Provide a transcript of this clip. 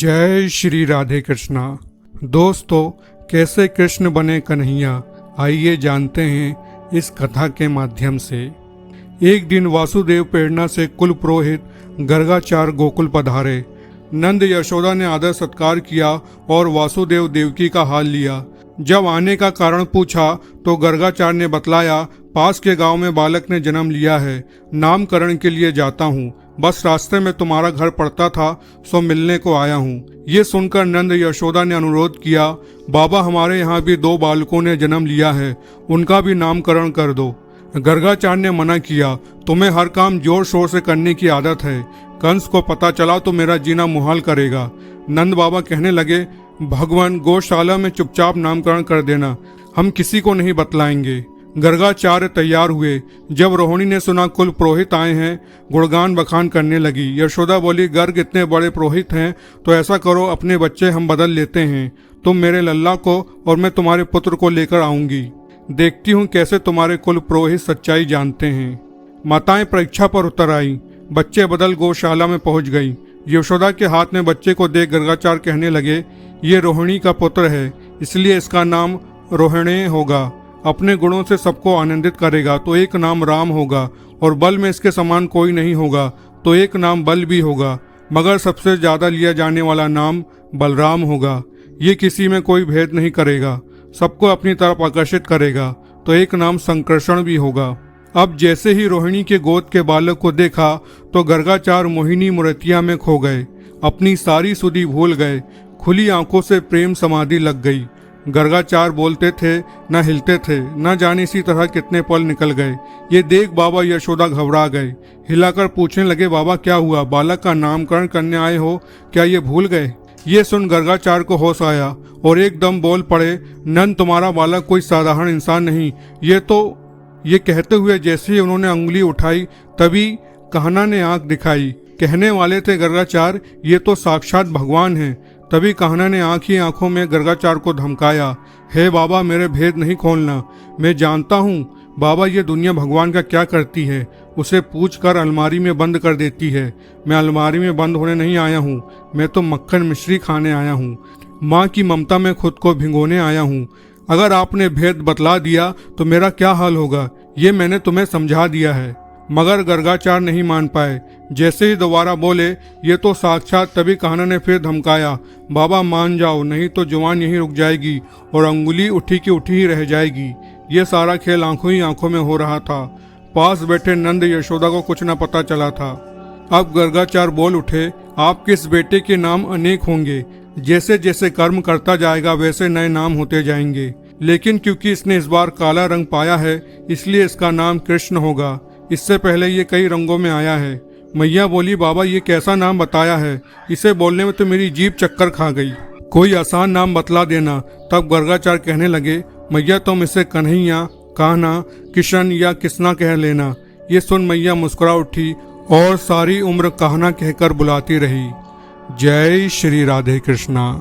जय श्री राधे कृष्णा। दोस्तों, कैसे कृष्ण बने कन्हैया, आइए जानते हैं इस कथा के माध्यम से। एक दिन वासुदेव प्रेरणा से कुल पुरोहित गर्गाचार्य गोकुल पधारे। नंद यशोदा ने आदर सत्कार किया और वासुदेव देवकी का हाल लिया। जब आने का कारण पूछा तो गर्गाचार्य ने बतलाया, पास के गांव में बालक ने जन्म लिया है, नामकरण के लिए जाता हूँ, बस रास्ते में तुम्हारा घर पड़ता था सो मिलने को आया हूँ। ये सुनकर नंद यशोदा ने अनुरोध किया, बाबा हमारे यहाँ भी 2 बालकों ने जन्म लिया है, उनका भी नामकरण कर दो। गर्गाचार्य ने मना किया, तुम्हें हर काम जोर शोर से करने की आदत है, कंस को पता चला तो मेरा जीना मुहाल करेगा। नंद बाबा कहने लगे, भगवान गौशाला में चुपचाप नामकरण कर देना, हम किसी को नहीं बतलाएंगे। गर्गाचार्य तैयार हुए। जब रोहिणी ने सुना कुल पुरोहित आए हैं, गुणगान बखान करने लगी। यशोदा बोली, गर्ग इतने बड़े पुरोहित हैं तो ऐसा करो, अपने बच्चे हम बदल लेते हैं, तुम मेरे लल्ला को और मैं तुम्हारे पुत्र को लेकर आऊंगी। देखती हूँ कैसे तुम्हारे कुल पुरोहित सच्चाई जानते हैं। माताएं परीक्षा पर उतर आई। बच्चे बदल गौशाला में पहुंच गई। यशोदा के हाथ में बच्चे को देख गर्गाचार्य कहने लगे, ये रोहिणी का पुत्र है, इसलिए इसका नाम रोहिणी होगा। अपने गुणों से सबको आनंदित करेगा तो एक नाम राम होगा, और बल में इसके समान कोई नहीं होगा तो एक नाम बल भी होगा, मगर सबसे ज्यादा लिया जाने वाला नाम बलराम होगा। ये किसी में कोई भेद नहीं करेगा, सबको अपनी तरफ आकर्षित करेगा तो एक नाम संकर्षण भी होगा। अब जैसे ही रोहिणी के गोद के बालक को देखा तो गर्गाचार्य मोहिनी मूर्तिया में खो गए, अपनी सारी सुधि भूल गए, खुली आंखों से प्रेम समाधि लग गई। गर्गाचार्य बोलते थे, न हिलते थे, न जाने इसी तरह कितने पल निकल गए। ये देख बाबा यशोदा घबरा गए, हिलाकर पूछने लगे, बाबा क्या हुआ, बालक का नामकरण करने आए हो, क्या ये भूल गए? ये सुन गर्गाचार्य को होश आया और एकदम बोल पड़े, नंद तुम्हारा बालक कोई साधारण इंसान नहीं, ये कहते हुए जैसे ही उन्होंने अंगुली उठाई तभी कहना ने आंख दिखाई। कहने वाले थे गर्गाचार्य, ये तो साक्षात भगवान हैं। तभी कहना ने आंख ही आंखों में गर्गाचार्य को धमकाया, हे बाबा मेरे भेद नहीं खोलना, मैं जानता हूँ बाबा ये दुनिया भगवान का क्या करती है, उसे पूछ कर अलमारी में बंद कर देती है। मैं अलमारी में बंद होने नहीं आया हूँ, मैं तो मक्खन मिश्री खाने आया हूँ, माँ की ममता में खुद को भिगोने आया हूँ। अगर आपने भेद बतला दिया तो मेरा क्या हाल होगा, ये मैंने तुम्हें समझा दिया है। मगर गर्गाचार्य नहीं मान पाए। जैसे ही दोबारा बोले, ये तो साक्षात, तभी कहना ने फिर धमकाया, बाबा मान जाओ, नहीं तो जुबान यहीं रुक जाएगी और अंगुली उठी की उठी ही रह जाएगी। ये सारा खेल आंखों ही आंखों में हो रहा था। पास बैठे नंद यशोदा को कुछ न पता चला था। अब गर्गाचार्य बोल उठे, आपके इस बेटे के नाम अनेक होंगे, जैसे जैसे कर्म करता जाएगा वैसे नए नाम होते जाएंगे, लेकिन क्योंकि इसने इस बार काला रंग पाया है इसलिए इसका नाम कृष्ण होगा। इससे पहले ये कई रंगों में आया है। मैया बोली, बाबा ये कैसा नाम बताया है, इसे बोलने में तो मेरी जीभ चक्कर खा गई, कोई आसान नाम बतला देना। तब गर्गाचार्य कहने लगे, मैया तुम इसे कन्हैया, कान्हा, किशन या किसना कह लेना। ये सुन मैया मुस्कुरा उठी और सारी उम्र कान्हा कहकर बुलाती रही। जय श्री राधे कृष्णा।